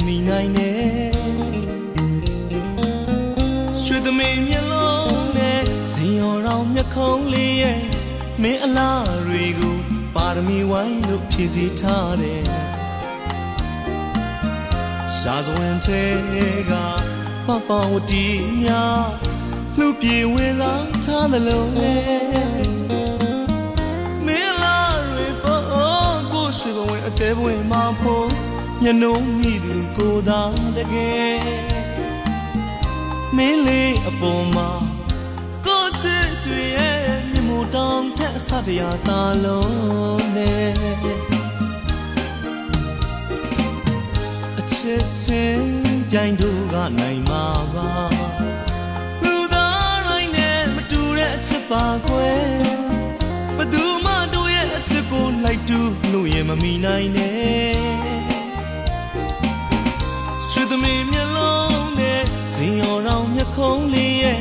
မီနိုင်နဲ့ရွှေသမီးမျက်လုံးနဲ့ဇင်ရော်တော်မျက်ခုံးလေးရဲ့မင်းအလားတွေကိုပါရမီဝိုင်းလို့ဖြည့်ဆည်းထားတယ်ရှားစွန်သေးကပပဝတီများလူပြေဝင်လာထားသလုံးနဲ့မင်းအလားတွေပေါ်ကိုရွှေဘဝင်အသေးပွင့်မှာဖို့မျက်နှုံးမိသူကိုသာတကယ်မင်းလေးအပေါ်မှာကိုချစ်တွေရဲ့မြတ်မို့တောင်းထက်အစတရားသာလုံးနဲ့အချစ်ချင်းပြိုင်တို့ကနိုင်မှာပါလူသားတိုင်းနဲ့မတူတဲ့အချစ်ပါကွယ်ဘယ်သူမှတို့ရဲ့အချစ်ကိုလိုက်တူလို့ရင်မမီနိုင်နဲ့ရွှေသမီးမျက်လုံးနဲ့ဇင်ရော်တော်မျက်ခုံးလေးရဲ့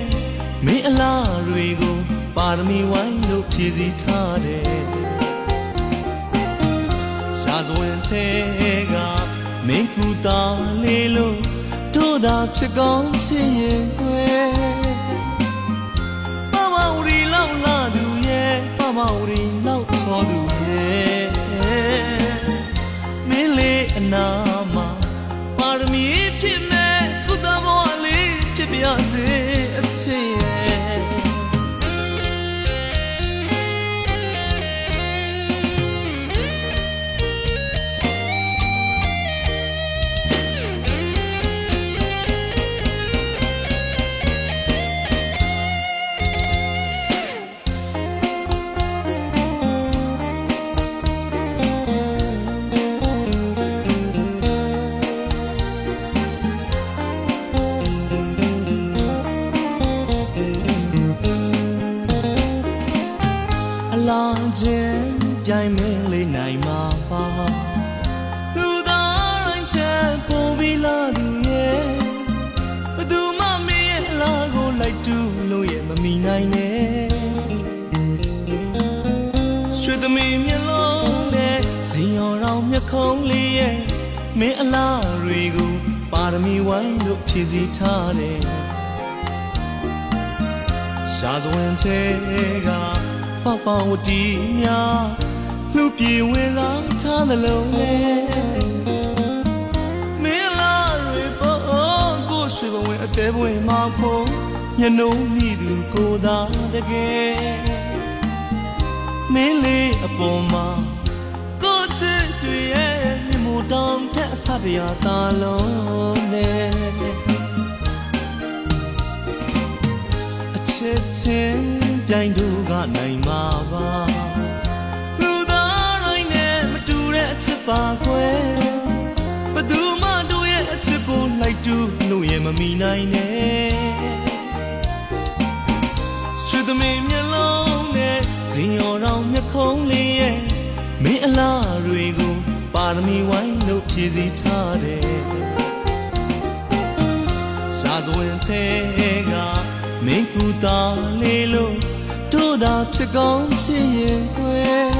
မင်းအလားတွေကိုပါရမီဝိုင်းလို့ဖြည့်ဆည်းထားတယ်ရှားစွန်သေးကမင်းကူတာလေးလို့တို့သာဖြစ်ကောင်းဖြစ်ရင်ကွယ်ပမဝရီလောက်လာသူရဲ့ပမဝရီလောက်ချောသူရဲ့မင်းလေးအနာမှာပါရမီဖြစ်မဲ့ကုသဘဝလေးဖြစ်ပြစေအချစ်ရဲ့လာခြင်းပြိုင်မဲလေးနိုင်မှာပါလူသားတိုင်းချက်ပုံပြီးလာသူရဲ့ဘယ်သူမှမင်းရဲ့အလားကိုလိုက်တူလို့ရဲ့မမီနိုင်နဲ့ရွှေသမီးမျက်လုံးနဲ့ဇင်ရော်တော်မျက်ခုံးလေးရဲ့မင်းအလားတွေကိုပါရမီဝိုင်းလို့ဖြည့်ဆည်းထားတယ်ရှားစွန်သေးကပပဝတီများလူပြေဝင်လာထားသလုံးနဲ့မင်းလားတွေပေါ်ကိုရွှေဘဝင်အသေးပွင့်မှာဖို့မျက်နှုံးမိသူကိုသာတကယ်မင်းလေးအပေါ်မှာကိုချစ်တွေရဲ့မြတ်မို့တောင်းထက်အစတရားသာလုံးနဲ့အချစ်ချင်းပြိုင်တို့ကနိုင်မှာပါလူသားတိုင်းနဲ့မတူတဲ့အချစ်ပါကွယ်ဘယ်သူမှတို့ရဲ့အချစ်ကိုလိုက်တူလို့ရင်မမီနိုင်နဲ့ရွှေသမီးမျက်လုံးနဲ့ဇင်ရော်တော်မျက်ခုံးလေးရဲ့မင်းအလားတွေကိုပါရမီဝိုင်းလို့ဖြည့်ဆည်းထားတယ်ရှားစွန်သေးကမင်းကူတာလေးလို့တို့သာဖြစ်ကောင်းဖြစ်ရင်ကွယ်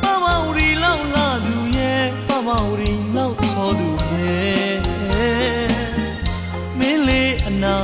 ပမဝရီလောက်လာသူရဲ့ပမဝရီလောက်ချောသူရဲ့မင်းလေးအနာ